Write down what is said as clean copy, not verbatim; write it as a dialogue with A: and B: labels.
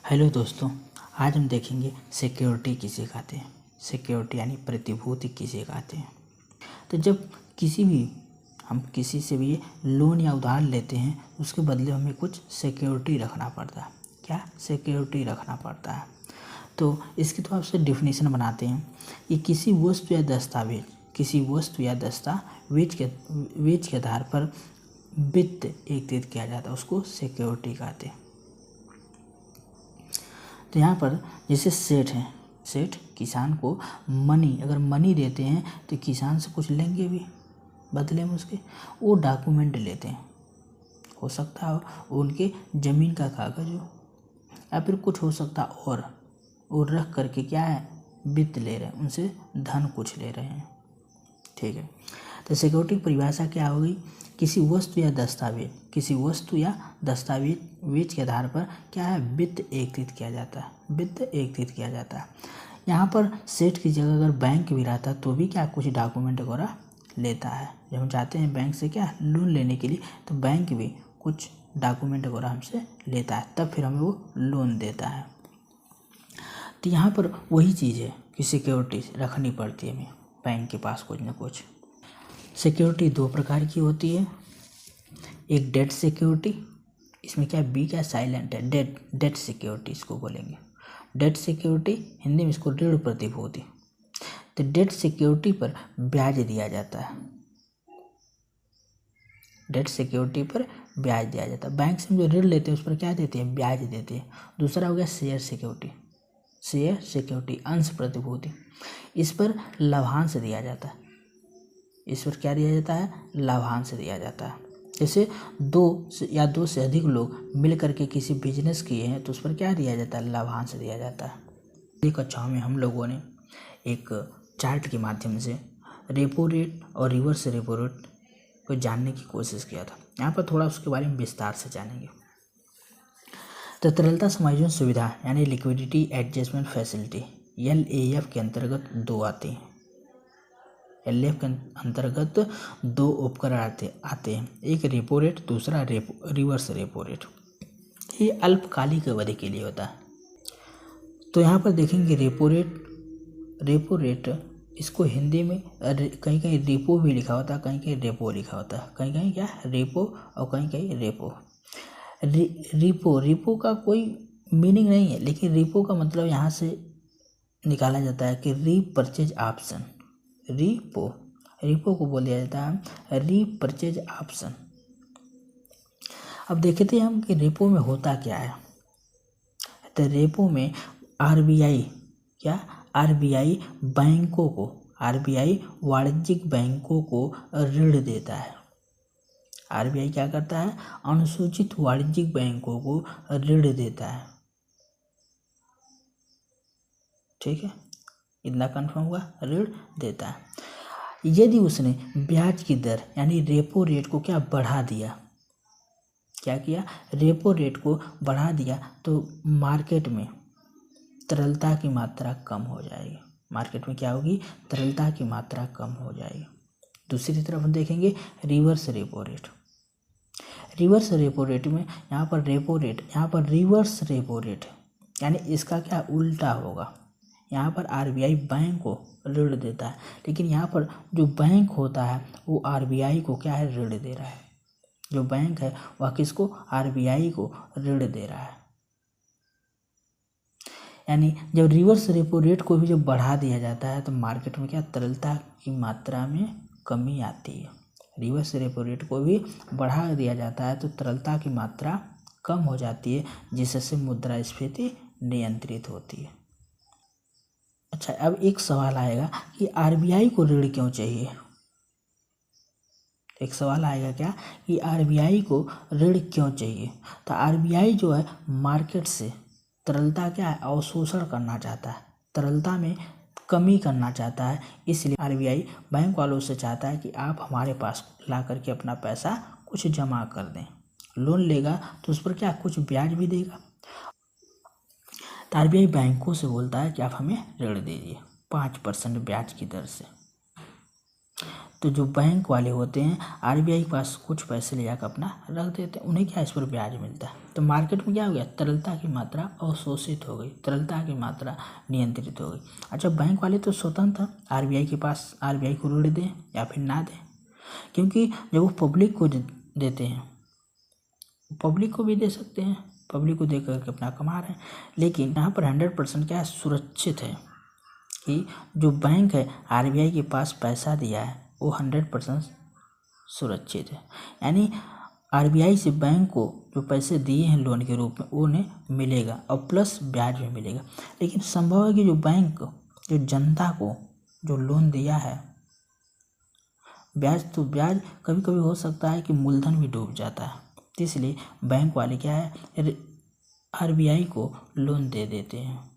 A: Hello दोस्तों, आज हम देखेंगे सिक्योरिटी किसे कहते हैं। सिक्योरिटी यानी प्रतिभूति किसे कहते हैं। तो जब हम किसी से भी लोन या उधार लेते हैं उसके बदले हमें कुछ सिक्योरिटी रखना पड़ता है। क्या सिक्योरिटी रखना पड़ता है। तो इसकी तो आपसे डिफिनीशन बनाते हैं कि किसी वस्तु या दस्तावेज के आधार पर वित्त एकत्रित किया जाता है, उसको सिक्योरिटी कहते हैं। तो यहाँ पर जैसे सेठ किसान को अगर मनी देते हैं तो किसान से कुछ लेंगे भी बदले में उसके, वो डॉक्यूमेंट लेते हैं। हो सकता है उनके ज़मीन का कागज हो या फिर कुछ हो सकता और रख करके क्या है वित्त ले रहे हैं, उनसे धन कुछ ले रहे हैं। ठीक है। तो सिक्योरिटी की परिभाषा क्या होगी। किसी वस्तु या दस्तावेज के आधार पर क्या है वित्त एकत्रित किया जाता है। यहाँ पर सेठ की जगह अगर बैंक भी रहता तो भी क्या कुछ डॉक्यूमेंट वगैरह लेता है। जब हम जाते हैं बैंक से क्या लोन लेने के लिए तो बैंक भी कुछ डॉक्यूमेंट वगैरह हमसे लेता है, तब फिर हमें वो लोन देता है। तो यहाँ पर वही चीज़ है कि सिक्योरिटी रखनी पड़ती है हमें बैंक के पास कुछ ना कुछ। सिक्योरिटी दो प्रकार की होती है। एक डेट सिक्योरिटी, इसमें क्या बी क्या साइलेंट है, डेट सिक्योरिटी इसको बोलेंगे। डेट सिक्योरिटी हिंदी में इसको ऋण प्रतिभूति। तो डेट सिक्योरिटी पर ब्याज दिया जाता है। डेट सिक्योरिटी पर ब्याज दिया जाता है। बैंक से हम जो ऋण लेते हैं उस पर क्या देते हैं, ब्याज देते हैं। दूसरा हो गया शेयर सिक्योरिटी अंश प्रतिभूति, इस पर लाभांश दिया जाता है। इस पर क्या दिया जाता है, लाभांश दिया जाता है। जैसे दो से अधिक लोग मिल करके किसी बिजनेस किए हैं तो उस पर क्या दिया जाता है, लाभांश दिया जाता है। एक कक्षा में हम लोगों ने एक चार्ट के माध्यम से रेपो रेट और रिवर्स रेपो रेट को जानने की कोशिश किया था। यहाँ पर थोड़ा उसके बारे में विस्तार से जानेंगे। तो तरलता समायोजन सुविधा यानी लिक्विडिटी एडजस्टमेंट फैसिलिटी LAF के अंतर्गत दो आते हैं। LAF के अंतर्गत दो उपकरण आते हैं, एक रेपो रेट, दूसरा रिवर्स रेपो रेट। ये अल्पकालिक अवधि के लिए होता है। तो यहाँ पर देखेंगे रेपो रेट इसको हिंदी में कहीं कहीं रेपो भी लिखा होता है, कहीं कहीं रेपो लिखा होता है, कहीं कहीं क्या रेपो और कहीं कहीं रेपो। रिपो का कोई मीनिंग नहीं है, लेकिन रिपो का मतलब यहाँ से निकाला जाता है कि रीपरचेज ऑप्शन। रिपो को बोला जाता है रीपरचेज ऑप्शन। अब देखते हैं हम कि रेपो में होता क्या है। तो रेपो में RBI वाणिज्यिक बैंकों को ऋण देता है। RBI क्या करता है, अनुसूचित वाणिज्यिक बैंकों को ऋण देता है। ठीक है, इतना कन्फर्म हुआ, ऋण देता है। यदि उसने ब्याज की दर यानी रेपो रेट को क्या बढ़ा दिया, क्या किया, रेपो रेट को बढ़ा दिया तो मार्केट में तरलता की मात्रा कम हो जाएगी। मार्केट में क्या होगी, तरलता की मात्रा कम हो जाएगी। दूसरी तरफ हम देखेंगे रिवर्स रेपो रेट में यहाँ पर रिवर्स रेपो रेट यानी इसका क्या उल्टा होगा। यहाँ पर RBI बैंक को ऋण देता है, लेकिन यहाँ पर जो बैंक होता है वो RBI को क्या है, ऋण दे रहा है। जो बैंक है वह किसको, RBI को ऋण दे रहा है। यानी जब रिवर्स रेपो रेट को भी जब बढ़ा दिया जाता है तो मार्केट में क्या तरलता की मात्रा में कमी आती है। रिवर्स रेपो रेट को भी बढ़ा दिया जाता है तो तरलता की मात्रा कम हो जाती है, जिससे मुद्रास्फीति नियंत्रित होती है। अच्छा, अब एक सवाल आएगा कि RBI को ऋण क्यों चाहिए। एक सवाल आएगा क्या कि RBI को ऋण क्यों चाहिए। तो RBI जो है मार्केट से तरलता क्या है, अवशोषण करना चाहता है, तरलता में कमी करना चाहता है। इसलिए RBI बैंक वालों से चाहता है कि आप हमारे पास ला करके अपना पैसा कुछ जमा कर दें। लोन लेगा तो उस पर क्या कुछ ब्याज भी देगा। तो RBI बैंकों से बोलता है कि आप हमें ऋण दीजिए 5% ब्याज की दर से। तो जो बैंक वाले होते हैं आरबीआई के पास कुछ पैसे ले जाकर अपना रख देते हैं, उन्हें क्या इस पर ब्याज मिलता है। तो मार्केट में क्या हो गया, तरलता की मात्रा अवशोषित हो गई, तरलता की मात्रा नियंत्रित हो गई। अच्छा, बैंक वाले तो स्वतंत्र आरबीआई के पास, आरबीआई को ऋण दें या फिर ना दें, क्योंकि जब वो पब्लिक को देते हैं, पब्लिक को भी दे सकते हैं, पब्लिक को दे करके अपना कमा रहे हैं। लेकिन यहाँ पर 100% क्या है, सुरक्षित है कि जो बैंक है आरबीआई के पास पैसा दिया है वो 100% सुरक्षित है। यानी आरबीआई से बैंक को जो पैसे दिए हैं लोन के रूप में वो उन्हें मिलेगा और प्लस ब्याज भी मिलेगा। लेकिन संभव है कि जो बैंक जो जनता को जो लोन दिया है, ब्याज कभी कभी हो सकता है कि मूलधन भी डूब जाता है, तो इसलिए बैंक वाले क्या है, आरबीआई को लोन दे देते हैं।